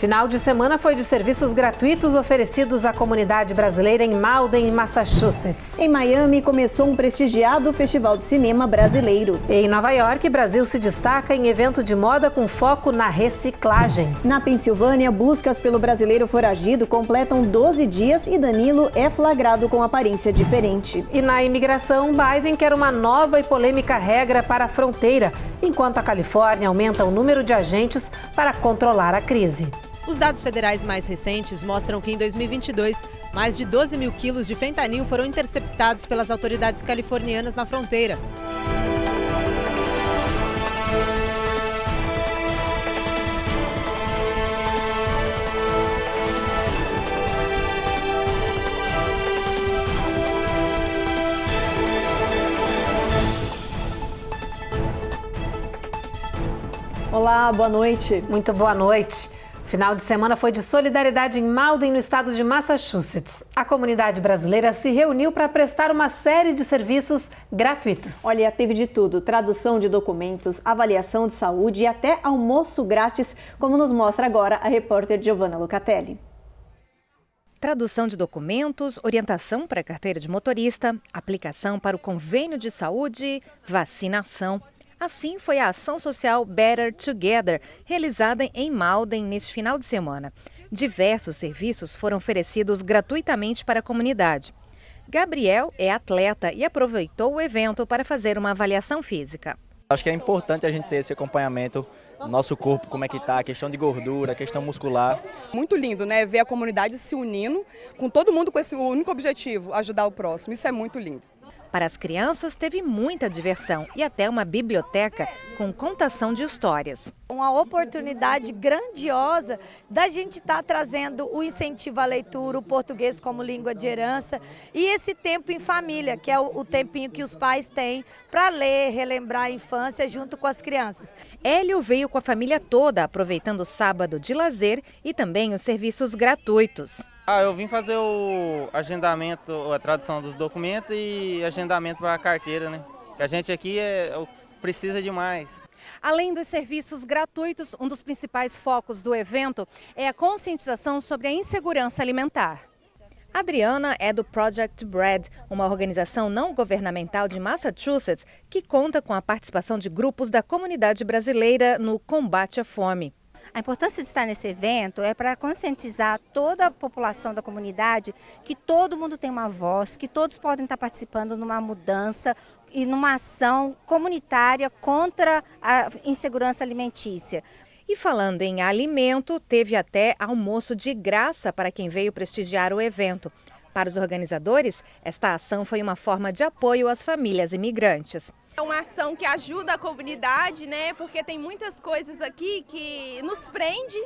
Final de semana foi de serviços gratuitos oferecidos à comunidade brasileira em Malden, Massachusetts. Em Miami, começou um prestigiado festival de cinema brasileiro. Em Nova York, Brasil se destaca em evento de moda com foco na reciclagem. Na Pensilvânia, buscas pelo brasileiro foragido completam 12 dias e Danilo é flagrado com aparência diferente. E na imigração, Biden quer uma nova e polêmica regra para a fronteira, enquanto a Califórnia aumenta o número de agentes para controlar a crise. Os dados federais mais recentes mostram que em 2022, mais de 12 mil quilos de fentanil foram interceptados pelas autoridades californianas na fronteira. Olá, boa noite. Muito boa noite. Final de semana foi de solidariedade em Malden, no estado de Massachusetts. A comunidade brasileira se reuniu para prestar uma série de serviços gratuitos. Olha, teve de tudo: tradução de documentos, avaliação de saúde e até almoço grátis, como nos mostra agora a repórter Giovanna Lucatelli. Tradução de documentos, orientação para a carteira de motorista, aplicação para o convênio de saúde, vacinação. Assim foi a ação social Better Together, realizada em Malden neste final de semana. Diversos serviços foram oferecidos gratuitamente para a comunidade. Gabriel é atleta e aproveitou o evento para fazer uma avaliação física. Acho que é importante a gente ter esse acompanhamento do nosso corpo, como é que está, a questão de gordura, a questão muscular. Muito lindo, né? Ver a comunidade se unindo, com todo mundo com esse único objetivo, ajudar o próximo. Isso é muito lindo. Para as crianças, teve muita diversão e até uma biblioteca com contação de histórias. Uma oportunidade grandiosa da gente estar trazendo o incentivo à leitura, o português como língua de herança e esse tempo em família, que é o tempinho que os pais têm para ler, relembrar a infância junto com as crianças. Hélio veio com a família toda, aproveitando o sábado de lazer e também os serviços gratuitos. Eu vim fazer o agendamento, a tradução dos documentos e agendamento para a carteira, né? Que a gente aqui precisa de mais. Além dos serviços gratuitos, um dos principais focos do evento é a conscientização sobre a insegurança alimentar. Adriana é do Project Bread, uma organização não governamental de Massachusetts que conta com a participação de grupos da comunidade brasileira no combate à fome. A importância de estar nesse evento é para conscientizar toda a população da comunidade que todo mundo tem uma voz, que todos podem estar participando numa mudança e numa ação comunitária contra a insegurança alimentícia. E falando em alimento, teve até almoço de graça para quem veio prestigiar o evento. Para os organizadores, esta ação foi uma forma de apoio às famílias imigrantes. É uma ação que ajuda a comunidade, né? Porque tem muitas coisas aqui que nos prende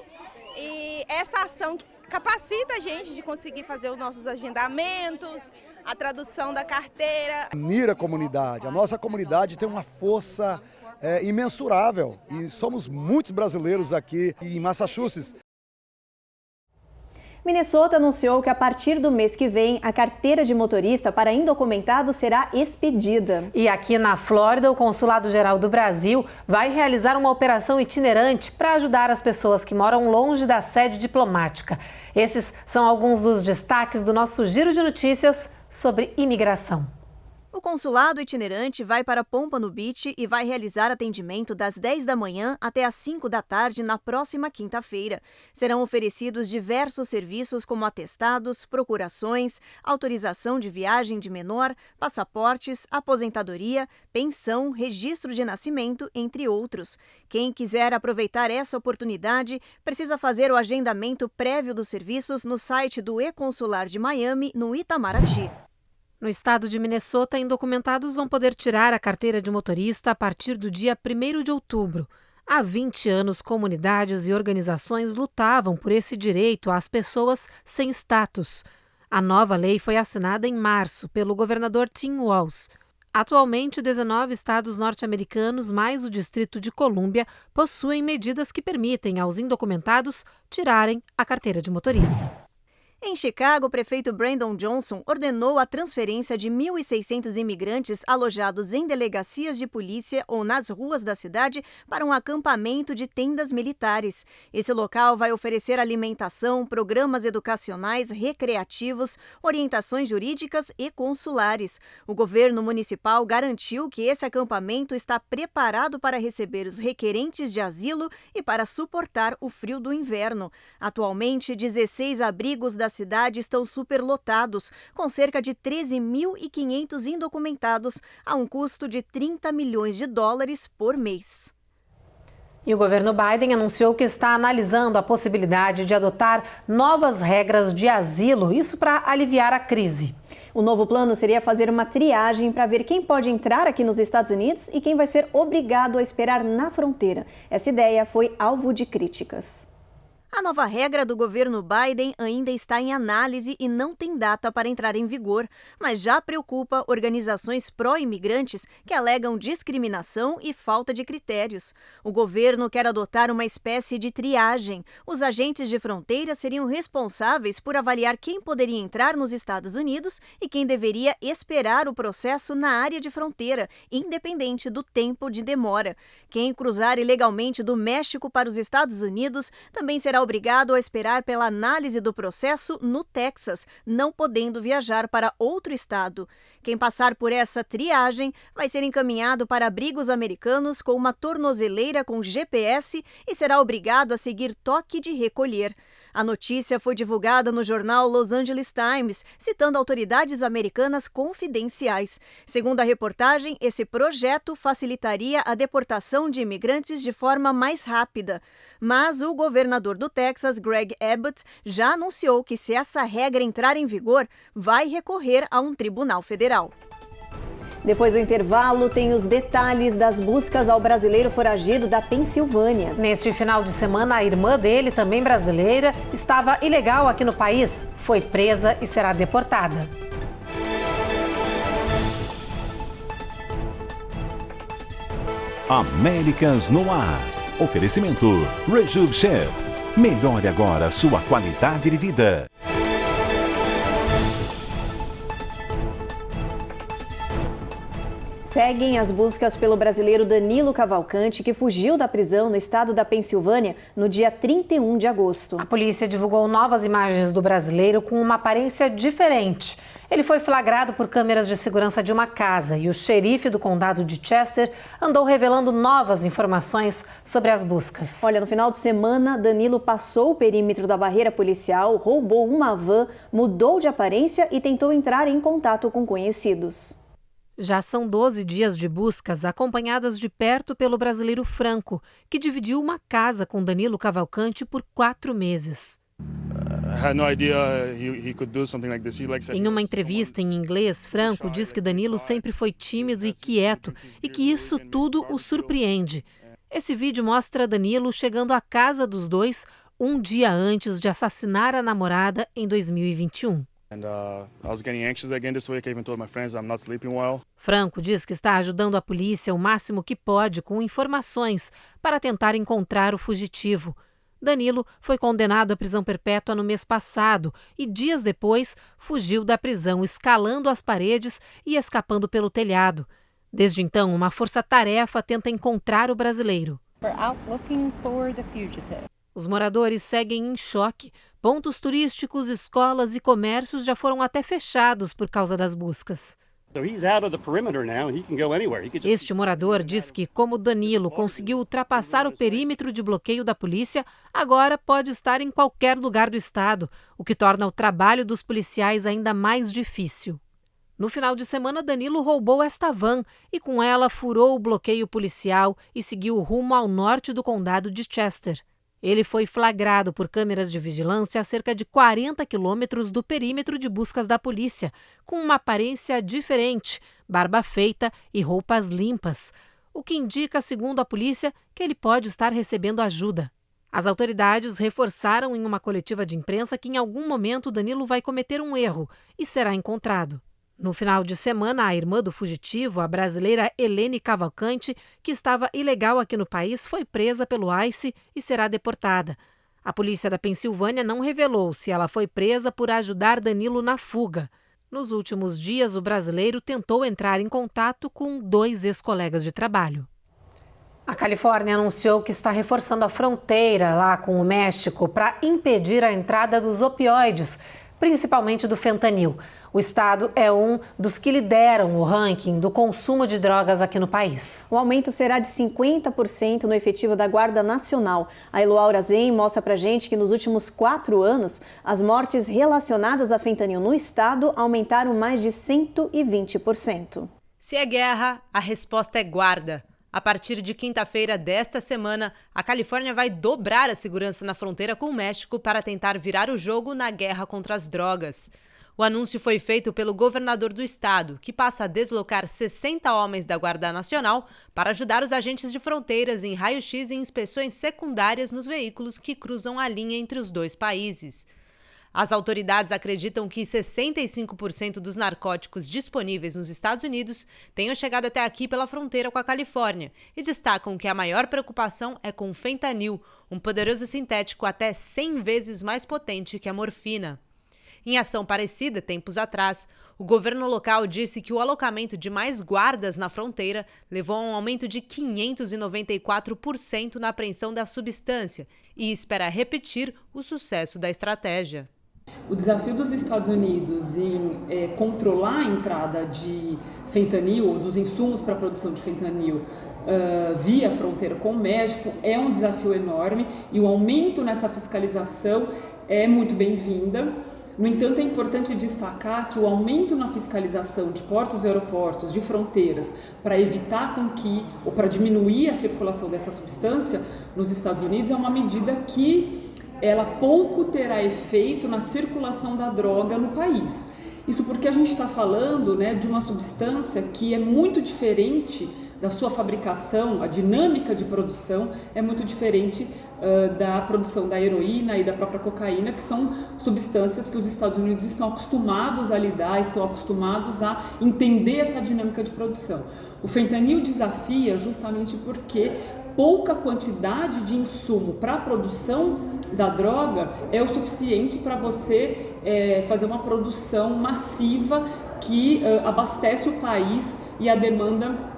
e essa ação capacita a gente de conseguir fazer os nossos agendamentos, a tradução da carteira. Unir a comunidade. A nossa comunidade tem uma força imensurável e somos muitos brasileiros aqui em Massachusetts. Minnesota anunciou que a partir do mês que vem, a carteira de motorista para indocumentados será expedida. E aqui na Flórida, o Consulado-Geral do Brasil vai realizar uma operação itinerante para ajudar as pessoas que moram longe da sede diplomática. Esses são alguns dos destaques do nosso Giro de Notícias sobre imigração. O consulado itinerante vai para Pompano Beach e vai realizar atendimento das 10 da manhã até às 5 da tarde na próxima quinta-feira. Serão oferecidos diversos serviços como atestados, procurações, autorização de viagem de menor, passaportes, aposentadoria, pensão, registro de nascimento, entre outros. Quem quiser aproveitar essa oportunidade precisa fazer o agendamento prévio dos serviços no site do E-Consular de Miami, no Itamaraty. No estado de Minnesota, indocumentados vão poder tirar a carteira de motorista a partir do dia 1º de outubro. Há 20 anos, comunidades e organizações lutavam por esse direito às pessoas sem status. A nova lei foi assinada em março pelo governador Tim Walz. Atualmente, 19 estados norte-americanos, mais o Distrito de Colômbia, possuem medidas que permitem aos indocumentados tirarem a carteira de motorista. Em Chicago, o prefeito Brandon Johnson ordenou a transferência de 1.600 imigrantes alojados em delegacias de polícia ou nas ruas da cidade para um acampamento de tendas militares. Esse local vai oferecer alimentação, programas educacionais, recreativos, orientações jurídicas e consulares. O governo municipal garantiu que esse acampamento está preparado para receber os requerentes de asilo e para suportar o frio do inverno. Atualmente, 16 abrigos da cidade estão superlotados, com cerca de 13.500 indocumentados, a um custo de $30 milhões por mês. E o governo Biden anunciou que está analisando a possibilidade de adotar novas regras de asilo, isso para aliviar a crise. O novo plano seria fazer uma triagem para ver quem pode entrar aqui nos Estados Unidos e quem vai ser obrigado a esperar na fronteira. Essa ideia foi alvo de críticas. A nova regra do governo Biden ainda está em análise e não tem data para entrar em vigor, mas já preocupa organizações pró-imigrantes que alegam discriminação e falta de critérios. O governo quer adotar uma espécie de triagem. Os agentes de fronteira seriam responsáveis por avaliar quem poderia entrar nos Estados Unidos e quem deveria esperar o processo na área de fronteira, independente do tempo de demora. Quem cruzar ilegalmente do México para os Estados Unidos também será obrigado a esperar pela análise do processo no Texas, não podendo viajar para outro estado. Quem passar por essa triagem vai ser encaminhado para abrigos americanos com uma tornozeleira com GPS e será obrigado a seguir toque de recolher. A notícia foi divulgada no jornal Los Angeles Times, citando autoridades americanas confidenciais. Segundo a reportagem, esse projeto facilitaria a deportação de imigrantes de forma mais rápida. Mas o governador do Texas, Greg Abbott, já anunciou que se essa regra entrar em vigor, vai recorrer a um tribunal federal. Depois do intervalo, tem os detalhes das buscas ao brasileiro foragido da Pensilvânia. Neste final de semana, a irmã dele, também brasileira, estava ilegal aqui no país, foi presa e será deportada. Américas no ar. Oferecimento Rejuve Chef. Melhore agora sua qualidade de vida. Seguem as buscas pelo brasileiro Danilo Cavalcante, que fugiu da prisão no estado da Pensilvânia no dia 31 de agosto. A polícia divulgou novas imagens do brasileiro com uma aparência diferente. Ele foi flagrado por câmeras de segurança de uma casa e o xerife do condado de Chester andou revelando novas informações sobre as buscas. Olha, no final de semana, Danilo passou o perímetro da barreira policial, roubou uma van, mudou de aparência e tentou entrar em contato com conhecidos. Já são 12 dias de buscas acompanhadas de perto pelo brasileiro Franco, que dividiu uma casa com Danilo Cavalcante por 4 meses. Em uma entrevista em inglês, Franco diz que Danilo sempre foi tímido e quieto e que isso tudo o surpreende. Esse vídeo mostra Danilo chegando à casa dos dois um dia antes de assassinar a namorada em 2021. Franco diz que está ajudando a polícia o máximo que pode com informações para tentar encontrar o fugitivo. Danilo foi condenado à prisão perpétua no mês passado e, dias depois, fugiu da prisão escalando as paredes e escapando pelo telhado. Desde então, uma força-tarefa tenta encontrar o brasileiro. Os moradores seguem em choque. Pontos turísticos, escolas e comércios já foram até fechados por causa das buscas. Este morador diz que, como Danilo conseguiu ultrapassar o perímetro de bloqueio da polícia, agora pode estar em qualquer lugar do estado, o que torna o trabalho dos policiais ainda mais difícil. No final de semana, Danilo roubou esta van e com ela furou o bloqueio policial e seguiu rumo ao norte do condado de Chester. Ele foi flagrado por câmeras de vigilância a cerca de 40 quilômetros do perímetro de buscas da polícia, com uma aparência diferente, barba feita e roupas limpas, o que indica, segundo a polícia, que ele pode estar recebendo ajuda. As autoridades reforçaram em uma coletiva de imprensa que em algum momento Danilo vai cometer um erro e será encontrado. No final de semana, a irmã do fugitivo, a brasileira Helene Cavalcante, que estava ilegal aqui no país, foi presa pelo ICE e será deportada. A polícia da Pensilvânia não revelou se ela foi presa por ajudar Danilo na fuga. Nos últimos dias, o brasileiro tentou entrar em contato com 2 ex-colegas de trabalho. A Califórnia anunciou que está reforçando a fronteira lá com o México para impedir a entrada dos opioides, principalmente do fentanil. O estado é um dos que lideram o ranking do consumo de drogas aqui no país. O aumento será de 50% no efetivo da Guarda Nacional. A Eloaura Zen mostra pra gente que nos últimos 4 anos, as mortes relacionadas a fentanil no estado aumentaram mais de 120%. Se é guerra, a resposta é guarda. A partir de quinta-feira desta semana, a Califórnia vai dobrar a segurança na fronteira com o México para tentar virar o jogo na guerra contra as drogas. O anúncio foi feito pelo governador do estado, que passa a deslocar 60 homens da Guarda Nacional para ajudar os agentes de fronteiras em raio-x e inspeções secundárias nos veículos que cruzam a linha entre os 2 países. As autoridades acreditam que 65% dos narcóticos disponíveis nos Estados Unidos tenham chegado até aqui pela fronteira com a Califórnia e destacam que a maior preocupação é com o fentanil, um poderoso sintético até 100 vezes mais potente que a morfina. Em ação parecida, tempos atrás, o governo local disse que o alocamento de mais guardas na fronteira levou a um aumento de 594% na apreensão da substância e espera repetir o sucesso da estratégia. O desafio dos Estados Unidos em controlar a entrada de fentanil, ou dos insumos para a produção de fentanil, via fronteira com o México, é um desafio enorme e o aumento nessa fiscalização é muito bem-vinda. No entanto, é importante destacar que o aumento na fiscalização de portos e aeroportos, de fronteiras, para evitar ou para diminuir a circulação dessa substância nos Estados Unidos é uma medida que ela pouco terá efeito na circulação da droga no país. Isso porque a gente está falando, de uma substância que é muito diferente da sua fabricação, a dinâmica de produção é muito diferente da produção da heroína e da própria cocaína, que são substâncias que os Estados Unidos estão acostumados a lidar, estão acostumados a entender essa dinâmica de produção. O fentanil desafia justamente porque pouca quantidade de insumo para a produção da droga é o suficiente para você fazer uma produção massiva que abastece o país e a demanda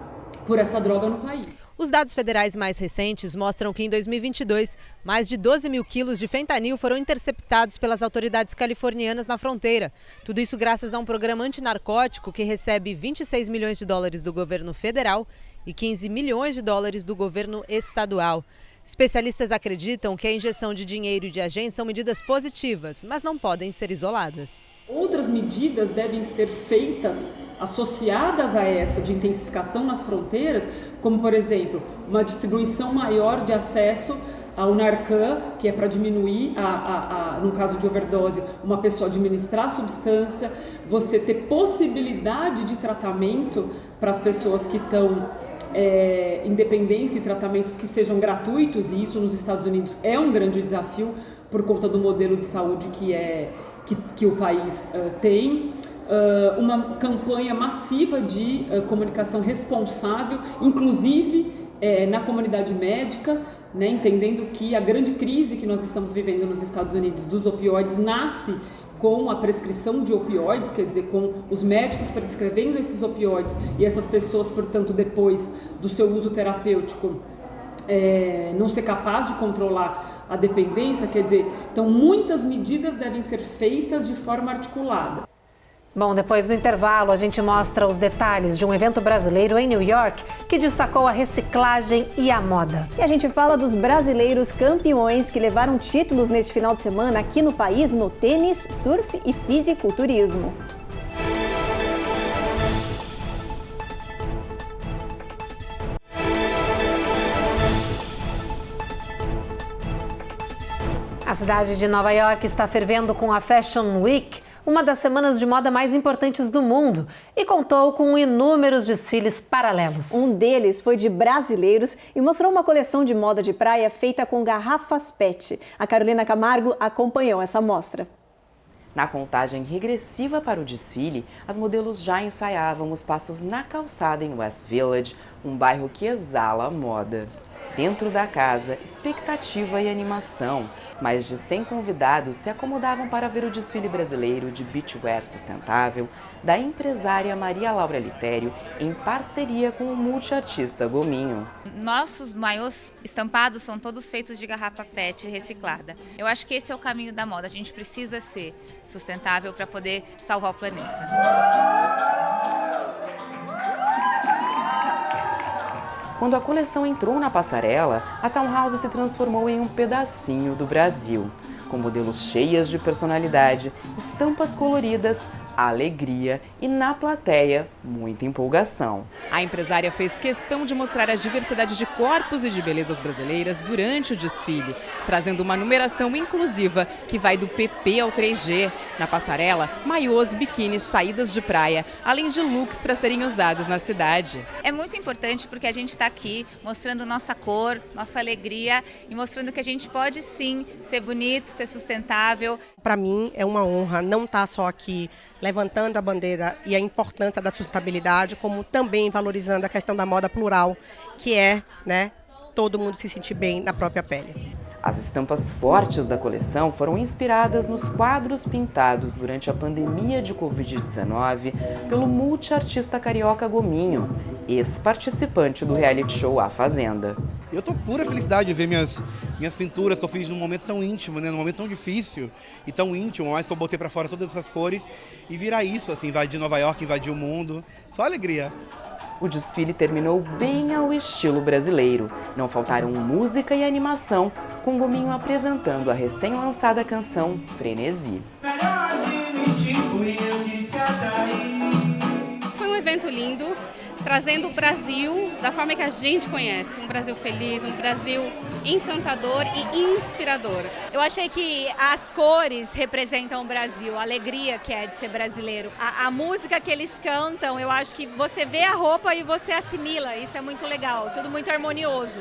por essa droga no país. Os dados federais mais recentes mostram que em 2022, mais de 12 mil quilos de fentanil foram interceptados pelas autoridades californianas na fronteira. Tudo isso graças a um programa antinarcótico que recebe 26 milhões de dólares do governo federal e 15 milhões de dólares do governo estadual. Especialistas acreditam que a injeção de dinheiro e de agentes são medidas positivas, mas não podem ser isoladas. Outras medidas devem ser feitas associadas a essa de intensificação nas fronteiras, como, por exemplo, uma distribuição maior de acesso ao Narcan, que é para diminuir, no caso de overdose, uma pessoa administrar a substância, você ter possibilidade de tratamento para as pessoas que estão em dependência e tratamentos que sejam gratuitos, e isso nos Estados Unidos é um grande desafio por conta do modelo de saúde que o país tem. Uma campanha massiva de comunicação responsável, inclusive na comunidade médica, entendendo que a grande crise que nós estamos vivendo nos Estados Unidos dos opioides nasce com a prescrição de opioides, quer dizer, com os médicos prescrevendo esses opioides e essas pessoas, portanto, depois do seu uso terapêutico, não ser capaz de controlar a dependência, quer dizer, então muitas medidas devem ser feitas de forma articulada. Bom, depois do intervalo, a gente mostra os detalhes de um evento brasileiro em New York que destacou a reciclagem e a moda. E a gente fala dos brasileiros campeões que levaram títulos neste final de semana aqui no país no tênis, surf e fisiculturismo. A cidade de Nova York está fervendo com a Fashion Week, uma das semanas de moda mais importantes do mundo, e contou com inúmeros desfiles paralelos. Um deles foi de brasileiros e mostrou uma coleção de moda de praia feita com garrafas PET. A Carolina Camargo acompanhou essa mostra. Na contagem regressiva para o desfile, as modelos já ensaiavam os passos na calçada em West Village, um bairro que exala a moda. Dentro da casa, expectativa e animação. Mais de 100 convidados se acomodavam para ver o desfile brasileiro de beachwear sustentável da empresária Maria Laura Litério, em parceria com o multiartista Gominho. Nossos maiôs estampados são todos feitos de garrafa PET reciclada. Eu acho que esse é o caminho da moda. A gente precisa ser sustentável para poder salvar o planeta. Quando a coleção entrou na passarela, a Townhouse se transformou em um pedacinho do Brasil, com modelos cheias de personalidade, estampas coloridas, alegria e, na plateia, muita empolgação. A empresária fez questão de mostrar a diversidade de corpos e de belezas brasileiras durante o desfile, trazendo uma numeração inclusiva que vai do PP ao 3G. Na passarela, maiôs, biquínis, saídas de praia, além de looks para serem usados na cidade. É muito importante porque a gente está aqui mostrando nossa cor, nossa alegria e mostrando que a gente pode sim ser bonito, ser sustentável. Para mim é uma honra não estar só aqui levantando a bandeira e a importância da sustentabilidade, como também valorizando a questão da moda plural, que é, todo mundo se sentir bem na própria pele. As estampas fortes da coleção foram inspiradas nos quadros pintados durante a pandemia de Covid-19 pelo multiartista carioca Gominho, ex-participante do reality show A Fazenda. Eu tô pura felicidade de ver minhas pinturas que eu fiz num momento tão íntimo, num momento tão difícil e tão íntimo, mas que eu botei pra fora todas essas cores e virar isso, assim, invadir Nova York, invadir o mundo. Só alegria. O desfile terminou bem ao estilo brasileiro. Não faltaram música e animação, com Gominho apresentando a recém-lançada canção Frenesi. Foi um evento lindo, trazendo o Brasil da forma que a gente conhece. Um Brasil feliz, um Brasil encantador e inspirador. Eu achei que as cores representam o Brasil, a alegria que é de ser brasileiro. A música que eles cantam, eu acho que você vê a roupa e você assimila. Isso é muito legal, tudo muito harmonioso.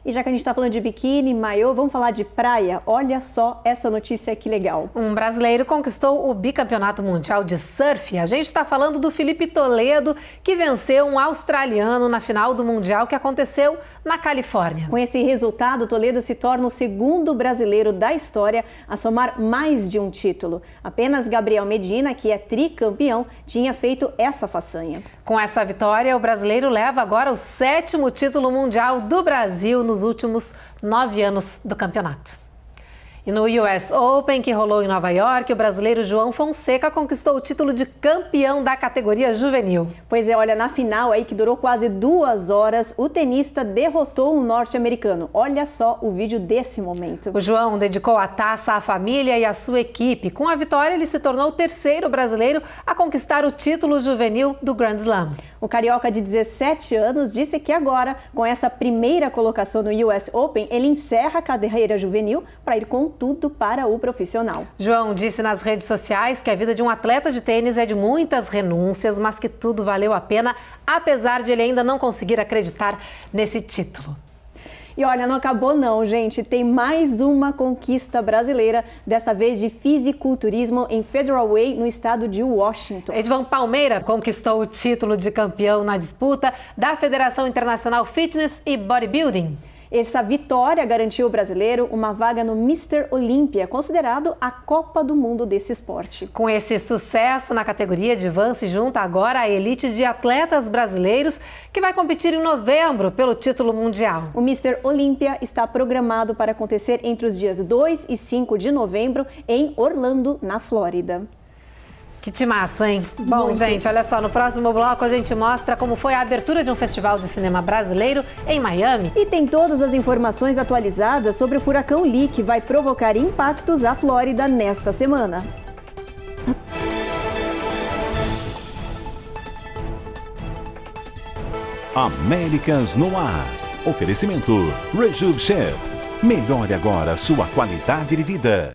E já que a gente está falando de biquíni, maiô, vamos falar de praia. Olha só essa notícia que legal. Um brasileiro conquistou o bicampeonato mundial de surf. A gente está falando do Felipe Toledo, que venceu um australiano na final do mundial que aconteceu na Califórnia. Com esse resultado, Toledo se torna o segundo brasileiro da história a somar mais de um título. Apenas Gabriel Medina, que é tricampeão, tinha feito essa façanha. Com essa vitória, o brasileiro leva agora o 7º título mundial do Brasil nos últimos 9 anos do campeonato. E no US Open, que rolou em Nova York, o brasileiro João Fonseca conquistou o título de campeão da categoria juvenil. Pois é, olha, na final aí que durou quase 2 horas, o tenista derrotou um norte-americano. Olha só o vídeo desse momento. O João dedicou a taça à família e à sua equipe. Com a vitória, ele se tornou o 3º brasileiro a conquistar o título juvenil do Grand Slam. O carioca de 17 anos disse que agora, com essa primeira colocação no US Open, ele encerra a carreira juvenil para ir com tudo para o profissional. João disse nas redes sociais que a vida de um atleta de tênis é de muitas renúncias, mas que tudo valeu a pena, apesar de ele ainda não conseguir acreditar nesse título. E olha, não acabou não, gente. Tem mais uma conquista brasileira, dessa vez de fisiculturismo em Federal Way, no estado de Washington. Edvan Palmeira conquistou o título de campeão na disputa da Federação Internacional Fitness e Bodybuilding. Essa vitória garantiu ao brasileiro uma vaga no Mr. Olímpia, considerado a Copa do Mundo desse esporte. Com esse sucesso na categoria, Edvan se junta agora à elite de atletas brasileiros que vai competir em novembro pelo título mundial. O Mr. Olímpia está programado para acontecer entre os dias 2 e 5 de novembro em Orlando, na Flórida. Que timaço, hein? Bom, gente, olha só, no próximo bloco a gente mostra como foi a abertura de um festival de cinema brasileiro em Miami. E tem todas as informações atualizadas sobre o furacão Lee, que vai provocar impactos à Flórida nesta semana. Américas no ar. Oferecimento Rejuve Chef. Melhore agora sua qualidade de vida.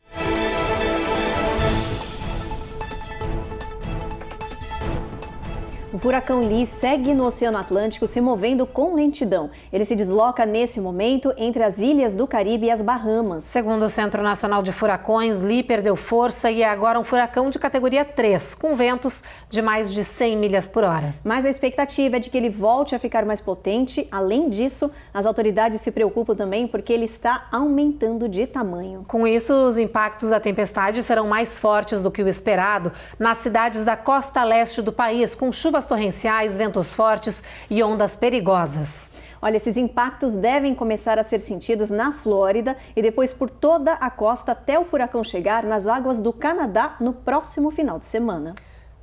O furacão Lee segue no Oceano Atlântico se movendo com lentidão. Ele se desloca nesse momento entre as ilhas do Caribe e as Bahamas. Segundo o Centro Nacional de Furacões, Lee perdeu força e é agora um furacão de categoria 3, com ventos de mais de 100 milhas por hora. Mas a expectativa é de que ele volte a ficar mais potente. Além disso, as autoridades se preocupam também porque ele está aumentando de tamanho. Com isso, os impactos da tempestade serão mais fortes do que o esperado nas cidades da costa leste do país, com chuvas torrenciais, ventos fortes e ondas perigosas. Olha, esses impactos devem começar a ser sentidos na Flórida e depois por toda a costa até o furacão chegar nas águas do Canadá no próximo final de semana.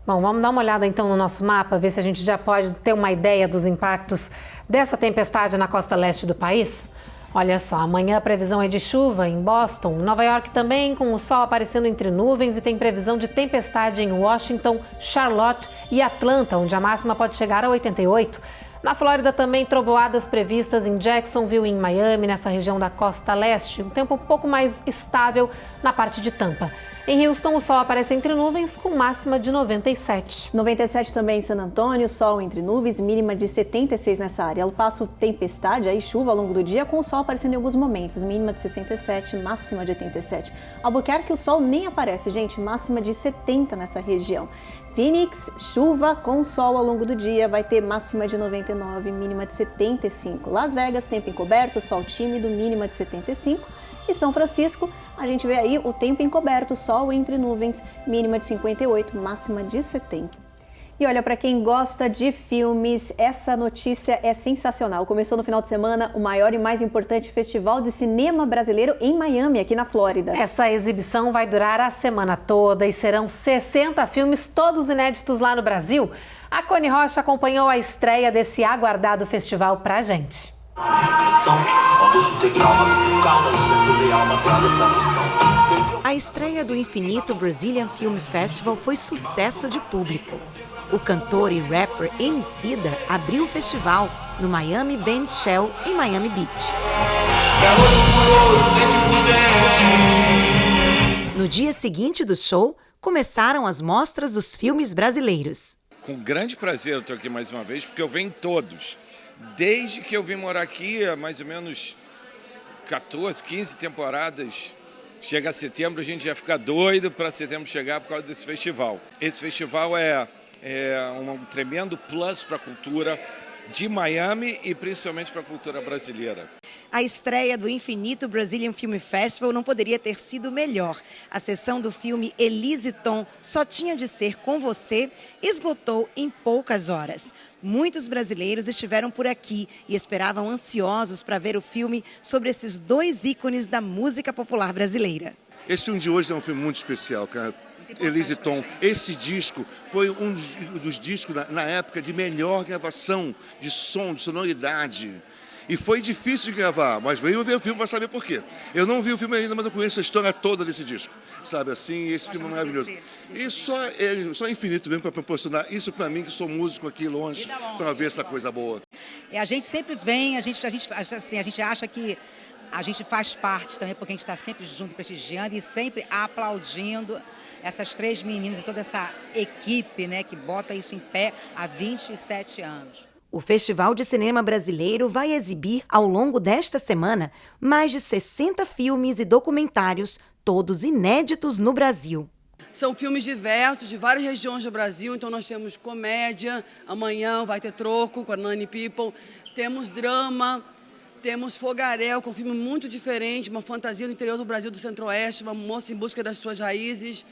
Bom, vamos dar uma olhada então no nosso mapa, ver se a gente já pode ter uma ideia dos impactos dessa tempestade na costa leste do país. Olha só, amanhã a previsão é de chuva em Boston, Nova York também, com o sol aparecendo entre nuvens, e tem previsão de tempestade em Washington, Charlotte e Atlanta, onde a máxima pode chegar a 88. Na Flórida também trovoadas previstas em Jacksonville e em Miami, nessa região da costa leste, um tempo um pouco mais estável na parte de Tampa. Em Houston, o sol aparece entre nuvens com máxima de 97. 97 também em San Antônio, sol entre nuvens, mínima de 76 nessa área. El Paso, tempestade, aí chuva ao longo do dia, com o sol aparecendo em alguns momentos, mínima de 67, máxima de 87. Albuquerque, o sol nem aparece, gente, máxima de 70 nessa região. Phoenix, chuva com sol ao longo do dia, vai ter máxima de 99, mínima de 75. Las Vegas, tempo encoberto, sol tímido, mínima de 75. E São Francisco, a gente vê aí o tempo encoberto, sol entre nuvens, mínima de 58, máxima de 70. E olha, para quem gosta de filmes, essa notícia é sensacional. Começou no final de semana o maior e mais importante festival de cinema brasileiro em Miami, aqui na Flórida. Essa exibição vai durar a semana toda e serão 60 filmes, todos inéditos lá no Brasil. A Cone Rocha acompanhou a estreia desse aguardado festival pra gente. A estreia do Infinito Brazilian Film Festival foi sucesso de público. O cantor e rapper Emicida abriu o festival no Miami Band Shell, em Miami Beach. No dia seguinte do show, começaram as mostras dos filmes brasileiros. Com grande prazer eu estou aqui mais uma vez, porque eu venho em todos. Desde que eu vim morar aqui, há mais ou menos 14, 15 temporadas, chega a setembro, a gente já fica doido para setembro chegar por causa desse festival. Esse festival é um tremendo plus para a cultura de Miami e principalmente para a cultura brasileira. A estreia do Infinito Brazilian Film Festival não poderia ter sido melhor. A sessão do filme Elise Tom, Só Tinha de Ser Com Você, esgotou em poucas horas. Muitos brasileiros estiveram por aqui e esperavam ansiosos para ver o filme sobre esses dois ícones da música popular brasileira. Esse filme de hoje é um filme muito especial, cara. Elise Tom, esse disco foi um dos discos na época de melhor gravação de som, de sonoridade. E foi difícil de gravar, mas veio ver o filme para saber por quê. Eu não vi o filme ainda, mas eu conheço a história toda desse disco. Sabe assim, esse filme é maravilhoso. E só Infinito mesmo para proporcionar isso para mim, que sou músico aqui longe, para ver essa coisa boa. A gente sempre vem, a gente acha que a gente faz parte também, porque a gente está sempre junto, prestigiando e sempre aplaudindo essas três meninas e toda essa equipe, né, que bota isso em pé há 27 anos. O Festival de Cinema Brasileiro vai exibir, ao longo desta semana, mais de 60 filmes e documentários, todos inéditos no Brasil. São filmes diversos, de várias regiões do Brasil, então nós temos comédia, amanhã vai ter Troco, com a Nani People, temos drama, temos Fogaréu, com um filme muito diferente, uma fantasia do interior do Brasil, do Centro-Oeste, uma moça em busca das suas raízes.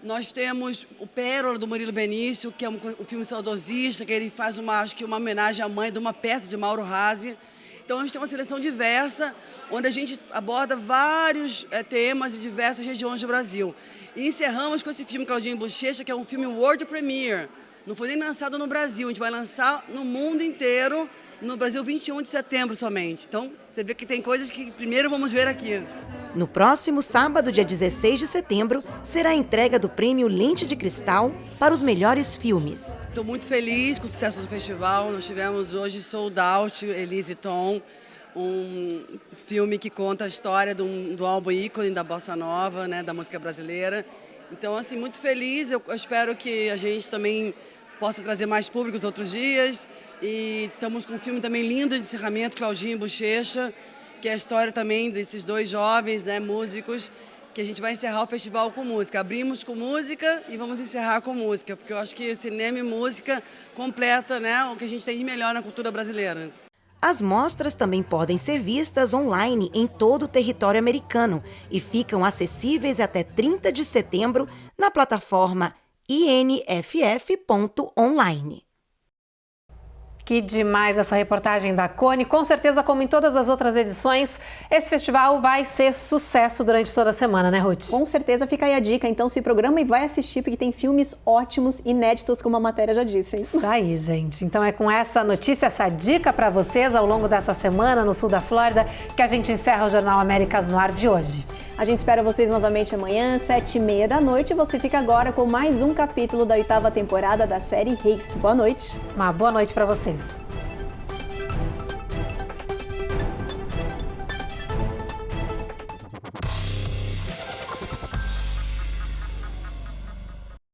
Nós temos o Pérola, do Murilo Benício, que é um filme saudosista, que ele faz uma homenagem à mãe de uma peça de Mauro Razzi. Então, a gente tem uma seleção diversa, onde a gente aborda vários temas de diversas regiões do Brasil. E encerramos com esse filme Claudinho Bochecha, que é um filme World Premiere. Não foi nem lançado no Brasil, a gente vai lançar no mundo inteiro, no Brasil 21 de setembro somente. Então, você vê que tem coisas que primeiro vamos ver aqui. No próximo sábado, dia 16 de setembro, será a entrega do prêmio Lente de Cristal para os melhores filmes. Estou muito feliz com o sucesso do festival. Nós tivemos hoje Sold Out, Elise Tom, um filme que conta a história do álbum ícone da Bossa Nova, né, da música brasileira. Então, assim, muito feliz. Eu espero que a gente também possa trazer mais públicos outros dias. E estamos com um filme também lindo de encerramento, Claudinho e Bochecha, que é a história também desses dois jovens, né, músicos, que a gente vai encerrar o festival com música. Abrimos com música e vamos encerrar com música, porque eu acho que cinema e música completa, né, o que a gente tem de melhor na cultura brasileira. As mostras também podem ser vistas online em todo o território americano e ficam acessíveis até 30 de setembro na plataforma inff.online. Que demais essa reportagem da Cone. Com certeza, como em todas as outras edições, esse festival vai ser sucesso durante toda a semana, né, Ruth? Com certeza, fica aí a dica. Então se programa e vai assistir, porque tem filmes ótimos, inéditos, como a matéria já disse. Isso aí, gente. Então é com essa notícia, essa dica para vocês ao longo dessa semana no sul da Flórida, que a gente encerra o Jornal Américas no Ar de hoje. A gente espera vocês novamente amanhã, 7h30 da noite. Você fica agora com mais um capítulo da 8ª temporada da série Reis. Boa noite. Uma boa noite para vocês.